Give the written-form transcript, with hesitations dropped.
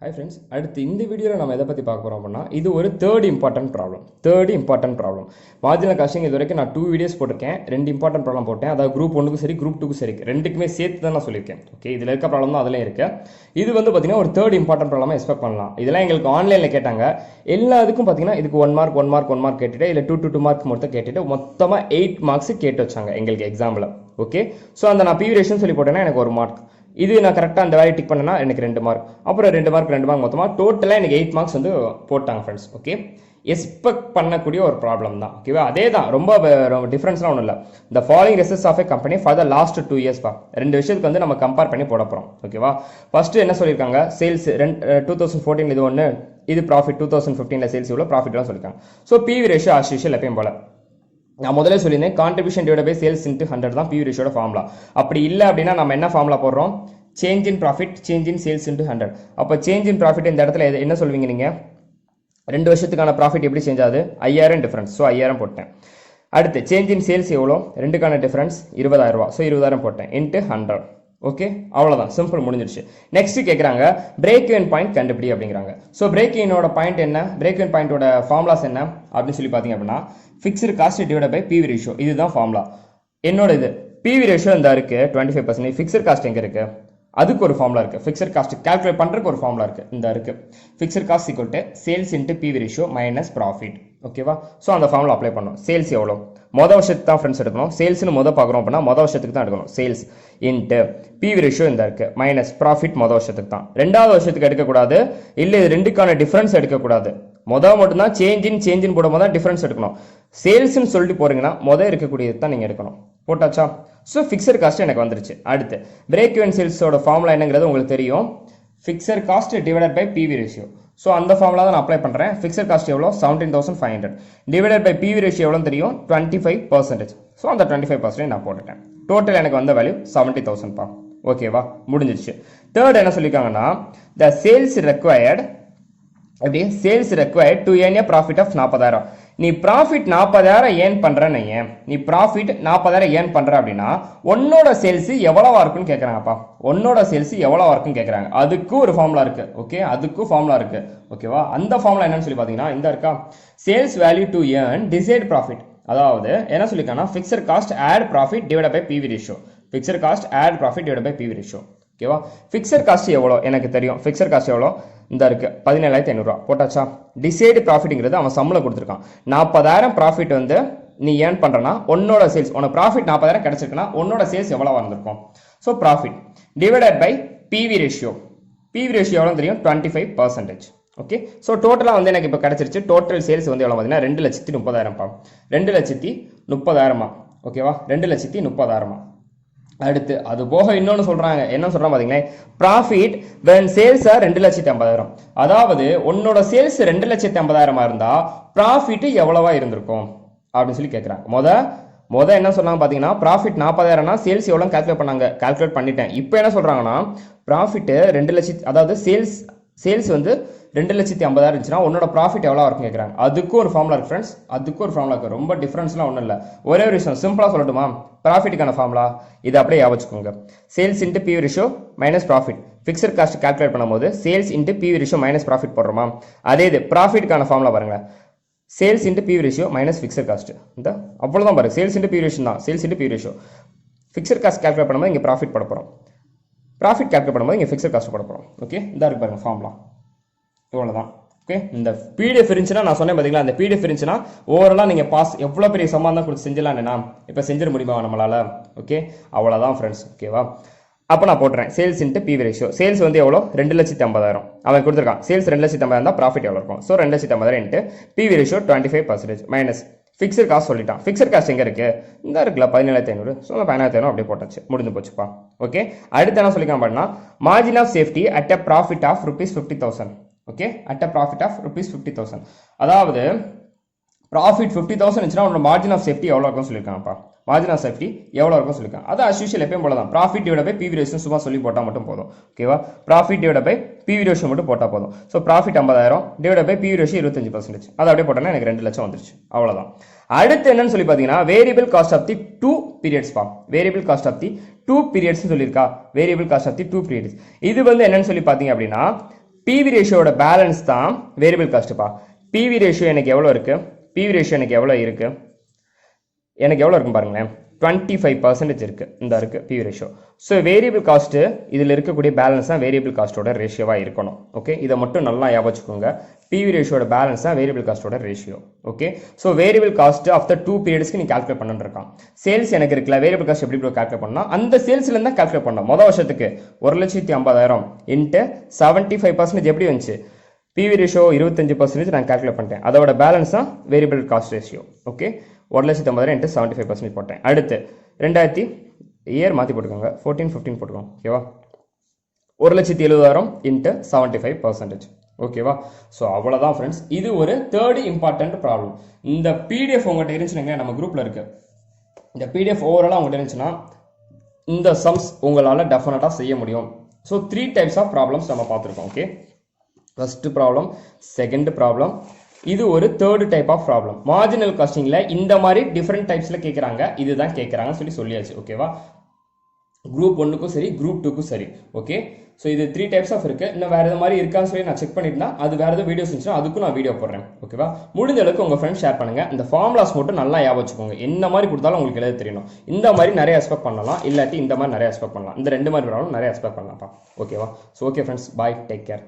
Hi friends, அடுத்து இந்த வீடியோவில் நம்ம எதை பற்றி பார்க்க போகிறோம் அப்படின்னா, இது ஒரு third important problem. Marginal costing இது வரைக்கும் நான் 2 வீடியோஸ் போட்டிருக்கேன். 2 இம்பார்ட்டன்ட் ப்ராப்ளம் போட்டேன். அதாவது குரூப் 1க்கும் சரி, குரூப் 2க்கும் சரி, ரெண்டுக்குமே சேர்த்து தான் நான் சொல்லியிருக்கேன். ஓகே, இதில் இருக்க ப்ராப்ளம் தான் அதில் இருக்கு. இது வந்து பார்த்தீங்கன்னா ஒரு தேர்ட் இம்பார்ட்டன்ட் ப்ராப்ளமாக எக்ஸ்பெக்ட் பண்ணலாம். இதெல்லாம் எங்களுக்கு ஆன்லைனில் கேட்டாங்க. எல்லாத்துக்கும் பார்த்தீங்கன்னா இதுக்கு 1 மார்க் கேட்டுட்டு, இல்லை 2 மார்க் மட்டும் கேட்டுட்டு மொத்தமாக 8 மார்க்ஸ் கேட்டு வச்சாங்க எங்களுக்கு எக்ஸாம்பிள். ஓகே, ஸோ அந்த நான் பிவி ரேஷியோன்னு சொல்லி போட்டேன்னா எனக்கு 1 மார்க். இது நான் கரெக்டாக அந்த வேலையை டிக் பண்ணேன்னா எனக்கு 2 மார்க். அப்புறம் 2 மார்க் மொத்தமாக டோட்டலாக எனக்கு 8 மார்க்ஸ் வந்து போட்டாங்க ஃப்ரெண்ட்ஸ். ஓகே, எக்ஸ்பெக்ட் பண்ணக்கூடிய ஒரு ப்ராப்ளம் தான். ஓகேவா, அதே தான், ரொம்ப டிஃப்ரென்ஸ்லாம் ஒன்றும் இல்லை. The following results of a company for the last 2 years பா. 2 விஷயத்துக்கு வந்து நம்ம கம்பேர் பண்ணி போட போகிறோம். ஓகேவா, ஃபர்ஸ்ட் என்ன சொல்லியிருக்காங்க, சேல்ஸ் 2014 இது ஒன்று, இது ப்ராஃபிட் 2015 சேல்ஸ் இவ்வளோ ப்ராஃபிட்லாம் சொல்லியிருக்காங்க. So PV ratio as usual எப்பயும் போல. நான் முதல்ல சொல்லியிருந்தேன், contribution divide by sales into 100 தான் பிவி ரேஷியோட ஃபார்முலா. அப்படி இல்லை அப்படின்னா நம்ம என்ன ஃபார்முலா போடுறோம், change in profit change in sales into 100. அப்போ சேஞ்ச் இன் ப்ராஃபிட் இந்த இடத்துல என்ன சொல்வீங்க நீங்கள், 2 வருஷத்துக்கான ப்ராஃபிட் எப்படி சேஞ்ச் ஆகுது, 5000 டிஃபரன்ஸ். ஸோ 5000 போட்டேன். அடுத்து சேஞ்ச் இன் சேல்ஸ் எவ்வளோ, 2க்கான டிஃபரன்ஸ் 20000 ரூபா. ஸோ 20000 போட்டேன் இன்ட்டு 100. ஓகே, அவ்வளோதான், சிம்பிள், முடிஞ்சிருச்சு. நெக்ஸ்ட் கேட்குறாங்க பிரேக் ஈவன் பாயிண்ட் கண்டுபிடி அப்படிங்கிறாங்க. ஸோ பிரேக் ஈவனோட பாயிண்ட் என்ன, பிரேக் ஈவன் பாயிண்டோட ஃபார்முலாஸ் என்ன அப்படின்னு சொல்லி பார்த்தீங்க அப்படின்னா, fixed cost divide by PV ratio, இதுதான் ஃபார்முலா. என்னோட இது பிவி ரேஷியோ இந்த இருக்கு 25%. ஃபிக்ஸ்டு காஸ்ட் எங்கே இருக்கு, அதுக்கு ஒரு ஃபார்முலா இருக்கு. ஃபிக்ஸ்டு காஸ்ட் கால்குலேட் பண்றதுக்கு ஒரு ஃபார்முலா இருக்கு, இந்த இருக்கு. Fixed cost equal to sales into PV ratio minus profit. ஓகேவா, ஸோ அந்த ஃபார்முலா அப்ளை பண்ணணும். சேல்ஸ் எவ்வளோ, மொதல் வருஷத்துக்கு தான் ஃப்ரெண்ட்ஸ் எடுக்கணும். சேல்ஸ்னு பார்க்குறோம் அப்படின்னா மொதல் வருஷத்துக்கு தான் எடுக்கணும். சேல்ஸ் இன்ட்டு பிவி ரேஷியோ இந்த இருக்கு மைனஸ் ப்ராஃபிட் மொதல் வருஷத்துக்கு தான். 2வது வருஷத்துக்கு எடுக்கக்கூடாது, இல்லை இது ரெண்டுக்கான டிஃபரன்ஸ் எடுக்கக்கூடாது. மொதல் மட்டும்தான் சேஞ்ச் இன் போடும்போது தான் டிஃபரன்ஸ் எடுக்கணும். சேல்ஸ்ன்னு சொல்லிட்டு போறீங்கன்னா மொதல் இருக்கக்கூடியது தான் நீங்கள் எடுக்கணும். போட்டாச்சா, ஸோ ஃபிக்ஸட் காஸ்ட் எனக்கு வந்துருச்சு. அடுத்து பிரேக் ஈவன் சேல்ஸோட ஃபார்முலா என்னங்கிறது உங்களுக்கு தெரியும், fixed cost divided by PV ratio. So அந்த ஃபார்முலா தான் நான் அப்ளை பண்ணுறேன். ஃபிக்ஸட் காஸ்ட் எவ்வளோ, 17500 டிவைடட் பை பிவி ரேஷியோ எவ்வளோ தெரியும், 25%. ஸோ அந்த 25% நான் போட்டுட்டேன். டோட்டல் எனக்கு வந்த வேல்யூ 70,000 பா. ஓகேவா, முடிஞ்சிருச்சு. தேர்ட் என்ன சொல்லியிருக்காங்கன்னா, த சேல்ஸ் ரெக்வயர்ட் எப்படி, sales required to earn a profit of 40,000. நீ ப்ராஃபிட் 40,000 ஏர்ன் பண்றேன்னு, நீ ப்ராஃபிட் 40,000 ஏர்ன் பண்ற அப்படின்னா உன்னோட சேல்ஸ் எவ்வளவா இருக்குன்னு கேட்கறாங்கப்பா. உன்னோட சேல்ஸ் எவ்வளவா இருக்குன்னு கேட்கறாங்க. அதுக்கு ஒரு ஃபார்முலா இருக்கு. ஓகே, அதுக்கும் ஃபார்முலா இருக்கு. ஓகேவா, அந்த ஃபார்முலா என்னன்னு சொல்லி பாத்தீங்கன்னா இந்த இருக்கா, sales value to earn decide profit. அதாவது என்ன சொல்லிருக்காங்கன்னா, fixed cost add profit divide by PV ratio. Fixed cost add profit divide by PV ratio. ஓகேவா, ஃபிக்ஸட் காஸ்ட் எவ்வளோ எனக்கு தெரியும். ஃபிக்ஸட் காஸ்ட் எவ்வளோ இந்த இருக்கு 17,500 போட்டாச்சா. டிசைடு ப்ராஃபிட்ங்கிறது அவன் சம்பளம் கொடுத்துருக்கான். 40,000 ப்ராஃபிட் வந்து நீ ஏர்ன் பண்றனா, உன்னோட சேல்ஸ், உனக்கு ப்ராஃபிட் 40,000 கிடைச்சிருக்குன்னா உன்னோட சேல்ஸ் எவ்வளவு வந்திருக்கும். So profit divided by PV ratio. PV ratio எவ்வளோ தெரியும், 25%. ஓகே, ஸோ டோட்டலாக வந்து எனக்கு இப்போ கிடைச்சிருச்சு. டோட்டல் சேல்ஸ் வந்து எவ்வளோ பார்த்தீங்கன்னா 2,30,000 பா. 2,30,000. ஓகேவா, 2,30,000. அடுத்து அது போக இன்னொன்று சொல்றாங்க, என்ன சொல்றாங்க பாத்தீங்களா, ப்ராஃபிட் வென் சேல்ஸ் ஆர் 2,50,000. அதாவது உன்னோட சேல்ஸ் 2,50,000 இருந்தா ப்ராஃபிட் எவ்வளவா இருந்திருக்கும் அப்படின்னு சொல்லி கேட்கறாங்க. முத என்ன சொன்னாங்க பாத்தீங்கன்னா, ப்ராஃபிட் 40,000னா சேல்ஸ் எவ்வளவு கால்குலேட் பண்ணிட்டேன். இப்போ என்ன சொல்றாங்கன்னா, ப்ராஃபிட் 2 லட்சம், அதாவது சேல்ஸ் வந்து 2,50,000 இருந்துச்சுன்னா உன்னோட ப்ராஃபிட் எவ்வளோ இருக்கும் கேட்குறாங்க. அதுக்கும் ஒரு ஃபார்முலா இருக்கு ஃப்ரெண்ட்ஸ், அதுக்கும் ஒரு ஃபார்முலா இருக்கு. ரொம்ப டிஃபரன்ஸ்லாம் ஒன்றும் இல்லை, ஒரே ஒரு விஷயம் சிம்பிளாக சொல்லட்டுமா, ப்ராஃபிட்டுக்கான ஃபார்முலா இதை அப்படியே வச்சுக்கோங்க. Sales into PV ratio minus profit. Fixed cost calculate பண்ணும்போது sales into PV ratio minus profit போடுறோமா. அதே இது ப்ராஃபிட்டுக்கான ஃபார்முலா பாருங்களேன், sales into PV ratio minus fixed cost. இந்த அவ்வளோதான் பாருங்க, சேல்ஸ் இன்ட்டு பிவி ரேஷியோ தான், sales into PV ratio. Fixed cost calculate பண்ணும்போது இங்கே ப்ராஃபிட் போட போகிறோம், ப்ராஃபிட் கால்குலேட் பண்ணும்போது இங்கே ஃபிக்ஸட் காஸ்ட் போட போகிறோம். ஓகே, இந்த இருக்கு பாருங்க ஃபார்முலா, இவ்வளோதான். ஓகே, இந்த பிடிஎஃப் இருந்துச்சுன்னா நான் சொன்னேன் பார்த்தீங்களா, இந்த பிடிஎஃப் இருந்துச்சுன்னா ஓவராலாக நீங்கள் பாஸ் எவ்வளோ பெரிய சம்மான் தான் கொடுத்து செஞ்சலாம்னா இப்போ செஞ்சிட முடியுமா நம்மளால. ஓகே, அவ்வளோதான் ஃப்ரெண்ட்ஸ். ஓகேவா, அப்போ நான் போட்டுறேன் sales into PV ratio. Sales வந்து எவ்வளோ, 2,50,000 அவன் கொடுத்துருக்கான். சேல்ஸ் 2,50,000 தான், ப்ராஃபிட் எவ்வளோ இருக்கும். So 2,50,000 into PV ratio 25% minus fixed cost சொல்லிட்டான். ஃபிக்ஸட் காஸ்ட் எங்கே இருக்கு, இந்த இருக்குல்ல 17,500. ஸோ 17,500 அப்படியே போட்டாச்சு, முடிஞ்சு போச்சுப்பா. ஓகே, அடுத்து என்ன சொல்லிக்கலாம் அப்படின்னா, margin of safety at a profit of ₹50,000. Okay, at a profit of ₹50,000. அதாவது ப்ராஃபிட் 50,000 இருந்துச்சுன்னா உன்னோட மார்ஜின் ஆஃப் சேஃப்டி எவ்வளோ இருக்கும்னு சொல்லியிருக்காங்கப்பா. மார்ஜின் ஆஃப் சேஃப்டி எவ்வளோ இருக்கும்னு சொல்லியிருக்காங்க. அது அஸ் யூஷுவல் எப்பயும் போல தான், profit divide by PV ratio சும்மா சொல்லி போட்டால் மட்டும் போதும். ஓகேவா, profit divide by PV ratio மட்டும் போட்டால் போதும். So profit 50,000 divide by PV ratio 25%. அது அப்படியே போட்டோன்னா எனக்கு 2 லட்சம் வந்துருச்சு, அவ்வளோதான். அடுத்து என்னன்னு சொல்லி பார்த்தீங்கன்னா, variable cost of the 2 periods பா. Variable cost of the 2 periods சொல்லியிருக்கா. Variable cost of the 2 periods இது வந்து என்னன்னு சொல்லி பார்த்தீங்க அப்படின்னா, பிவி ரேஷியோட பேலன்ஸ் தான் வேரியபிள் காஸ்ட்டுப்பா. பிவி ரேஷியோ எனக்கு எவ்வளோ இருக்குது, பிவி ரேஷியோ எனக்கு எவ்வளோ இருக்குது, எனக்கு எவ்வளோ இருக்கும் பாருங்களேன், 25% இருக்குது. இந்த இருக்குது PV ratio. So variable cost இதில் இருக்கக்கூடிய பேலன்ஸ் தான் வேரியபிள் காஸ்ட்டோட ரேஷியோவாக இருக்கணும். ஓகே, இதை மட்டும் நல்லா ஞாபகம் வச்சுக்கோங்க. பிவி ரேஷியோட பேலன்ஸ் தான் வேரியபிள் காஸ்ட்டோட ratio. Okay, so variable cost after 2 பீரியட்ஸ்க்கு நீ கால்குலேட் பண்ணிருக்கான். சேல்ஸ் எனக்கு இருக்குல்ல, வேரியபிள் காஸ்ட் எப்படி கால்குலேட் பண்ணால் அந்த சேல்ஸ்லேருந்து தான் கால்குலேட் பண்ணோம். மொதல் வருஷத்துக்கு 1,50,000 இன்ட்டு 75% எப்படி வந்துச்சு, பிவி ரேஷியோ 25% நான் கால்குலேட் பண்ணிட்டேன். அதோட பேலன்ஸ் தான் variable cost ratio. Okay, 1,50,000 into 75% போட்டேன். அடுத்து 2000 இயர் மாற்றி போட்டுக்கோங்க, 14-15 போட்டுக்கோங்க. ஓகேவா, 1,70,000 இன்ட்டு 75%. ஓகேவா, ஸோ அவ்வளோதான் ஃப்ரெண்ட்ஸ். இது ஒரு தேர்ட் இம்பார்ட்டன்ட் ப்ராப்ளம். இந்த பிடிஎஃப் உங்கள்கிட்ட இருந்துச்சுன்னா நம்ம குரூப்பில் இருக்கு, இந்த பிடிஎஃப் ஓவராலாக உங்கள்கிட்ட இருந்துச்சுன்னா இந்த சம்ஸ் உங்களால் டெஃபினட்டாக செய்ய முடியும். ஸோ 3 டைப்ஸ் ஆஃப் ப்ராப்ளம்ஸ் நம்ம பார்த்துருக்கோம். Okay, first problem, second problem, இது ஒரு third type of problem. Marginal காஸ்டிங்ல இந்த மாதிரி டிஃப்ரெண்ட் டைப்ஸ்ல கேட்குறாங்க, இதுதான் கேட்குறாங்க சொல்லியாச்சு. ஓகேவா, குரூப் 1க்கும் சரி குரூப் 2க்கும் சரி. ஓகே, ஸோ இது 3 டைப்ஸ் ஆஃப் இருக்கு. இன்னும் வேற எது மாதிரி இருக்கான்னு சொல்லி நான் செக் பண்ணியிருந்தா அது வேற எதாவது வீடியோஸ் இருந்துச்சுன்னா அதுக்கும் நான் வீடியோ போடுறேன். ஓகேவா, முடிஞ்ச அளவுக்கு உங்க ஃப்ரெண்ட்ஸ் ஷேர் பண்ணுங்க. இந்த ஃபார்முலாஸ் மட்டும் நல்லா ஞாபகம் வச்சுக்கோங்க. என்ன மாதிரி கொடுத்தாலும் உங்களுக்கு எழுத தெரியணும். இந்த மாதிரி நிறைய எக்ஸ்பெக்ட் பண்ணலாம், இல்லாட்டி இந்த மாதிரி நிறைய எக்ஸ்பெக்ட் பண்ணலாம். இந்த 2 மாதிரி ப்ராப்ளம் நிறைய எக்ஸ்பெக்ட் பண்ணலாம்ப்பா. ஓகேவா, ஸோ ஓகே ஃப்ரெண்ட்ஸ், பாய், டேக் கேர்.